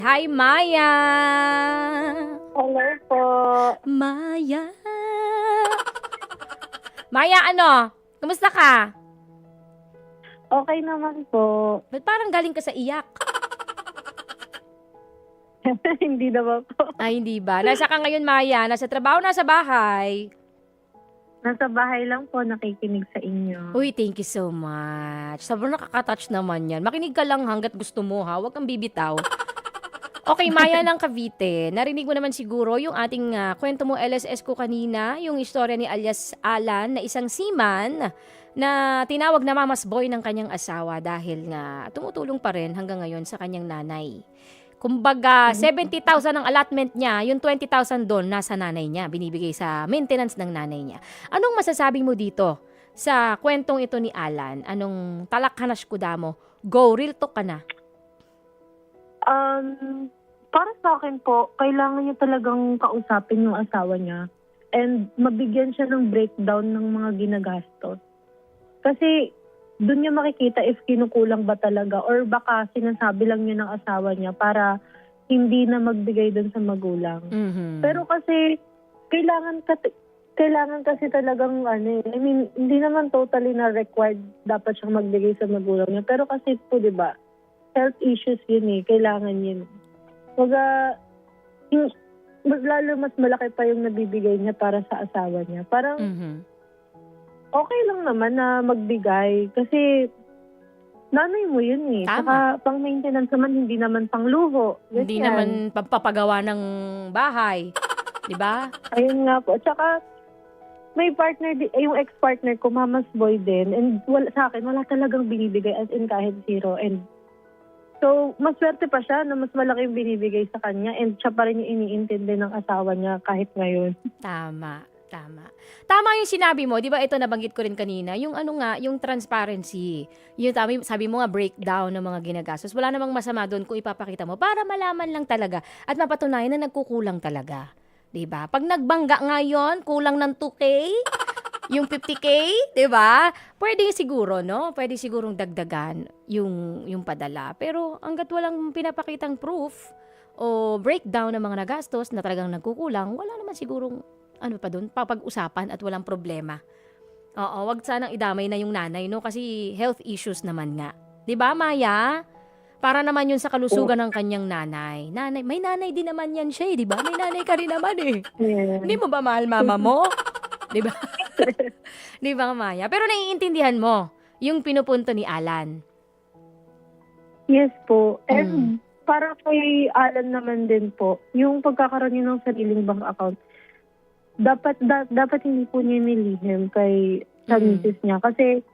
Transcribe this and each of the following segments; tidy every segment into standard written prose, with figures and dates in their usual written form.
Hi, Maya! Hello po. Maya! Maya, ano? Kumusta ka? Okay naman po. Ba't parang galing ka sa iyak? Hindi naman po. Ay, hindi ba? Nasa ka ngayon, Maya? Nasa trabaho, nasa bahay? Nasa bahay lang po nakikinig sa inyo. Uy, thank you so much. Sobrang nakaka-touch naman yan. Makinig ka lang hanggat gusto mo, ha? Huwag kang bibitaw. Okay, Maya ng Cavite. Narinig mo naman siguro yung ating kwento mo LSS ko kanina, yung istorya ni alias Alan na isang seaman na tinawag na mamas boy ng kanyang asawa dahil nga tumutulong pa rin hanggang ngayon sa kanyang nanay. Kumbaga, 70,000 ang allotment niya, yung 20,000 doon nasa nanay niya, binibigay sa maintenance ng nanay niya. Anong masasabi mo dito sa kwentong ito ni Alan? Anong talakhanas kuda mo? Go, real talk ka na. Para sa akin po, kailangan niya talagang kausapin yung asawa niya and mabigyan siya ng breakdown ng mga ginagastos. Kasi doon niya makikita if kinukulang ba talaga or baka sinasabi lang niya ng asawa niya para hindi na magbigay doon sa magulang. Mm-hmm. Pero kasi kailangan kasi talagang hindi naman totally na required dapat siyang magbigay sa magulang niya. Pero kasi po, 'di ba? Health issues yun eh. Kailangan yun. Lalo mas malaki pa yung nabibigay niya para sa asawa niya. Parang okay lang naman na magbigay kasi nanay mo yun eh. Tama. Saka pang-maintenance naman, hindi naman pang-luho. Hindi naman papagawa ng bahay. Di ba? Ayun nga po. Tsaka may partner, yung ex-partner ko, mama's boy din. And sa akin, wala talagang binibigay as in kahit zero. And so, maswerte pa siya na mas malaki yung binibigay sa kanya and siya pa rin yung iniintindi ng asawa niya kahit ngayon. Tama. Tama yung sinabi mo, di ba ito nabanggit ko rin kanina, yung yung transparency. Yung sabi mo nga, breakdown ng mga ginagastos. Wala namang masama doon kung ipapakita mo para malaman lang talaga at mapatunayan na nagkukulang talaga. Di ba? Pag nagbangga ngayon, kulang ng 2K, yung 50K, di ba? Pwede siguro, no? Pwede sigurong dagdagan yung padala. Pero hanggat walang pinapakitang proof o breakdown ng mga nagastos na talagang nagkukulang, wala naman sigurong papag-usapan at walang problema. Oo, wag sanang idamay na yung nanay, no? Kasi health issues naman nga. Di ba, Maya? Para naman yun sa kalusugan ng kanyang nanay. May nanay din naman yan siya, di ba? May nanay ka rin naman eh. Yeah. Hindi mo ba mahal mama mo? Di ba? Di ba, Maya? Pero naiintindihan mo yung pinupunto ni Alan. Yes po. And para kay Alan naman din po, yung pagkakaroon niya ng sariling bank account, dapat hindi po niya nilihim kay sa misis niya. Kasi,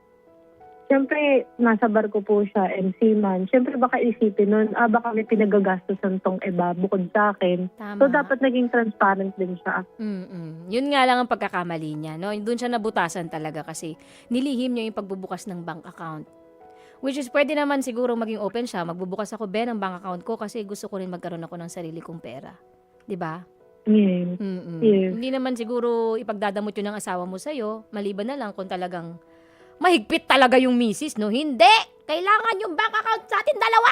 siyempre, nasa barko po siya, MC man. Siyempre, baka isipin nun, baka may pinagagastosan tong iba bukod sa akin. Tama. So, dapat naging transparent din siya. Yun nga lang ang pagkakamali niya, no? Doon siya nabutasan talaga kasi nilihim niya yung pagbubukas ng bank account. Which is, pwede naman siguro maging open siya. Magbubukas ako, ng bank account ko kasi gusto ko rin magkaroon ako ng sarili kong pera. 'Di ba? Yes. Yes. Hindi naman siguro ipagdadamot yun ng asawa mo sa'yo. Maliban na lang kung talagang mahigpit talaga yung misis, no? Hindi! Kailangan yung bank account sa atin dalawa!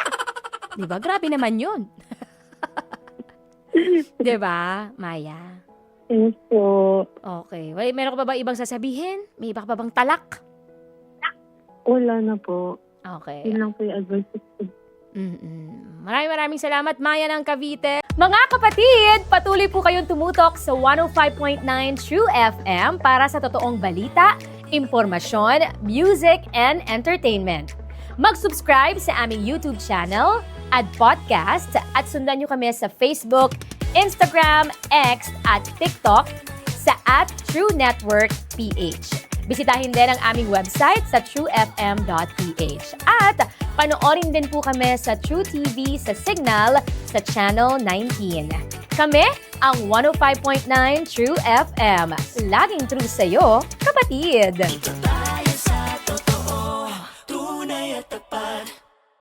Diba? Grabe naman yun. Diba, Maya? Yes po. Okay. Well, meron ka ba ibang sasabihin? May iba ka ba bang talak? Wala na po. Okay. Yun lang po yung advice ko. Maraming salamat, Maya ng Cavite. Mga kapatid, patuloy po kayong tumutok sa 105.9 True FM para sa totoong balita, impormasyon, music, and entertainment. Mag-subscribe sa aming YouTube channel at podcast at sundan nyo kami sa Facebook, Instagram, X at TikTok sa @TrueNetworkPH. Bisitahin din ang aming website sa truefm.ph. At panoorin din po kami sa True TV sa Signal sa Channel 19. Kami ang 105.9 True FM. Laging true sa'yo, kapatid!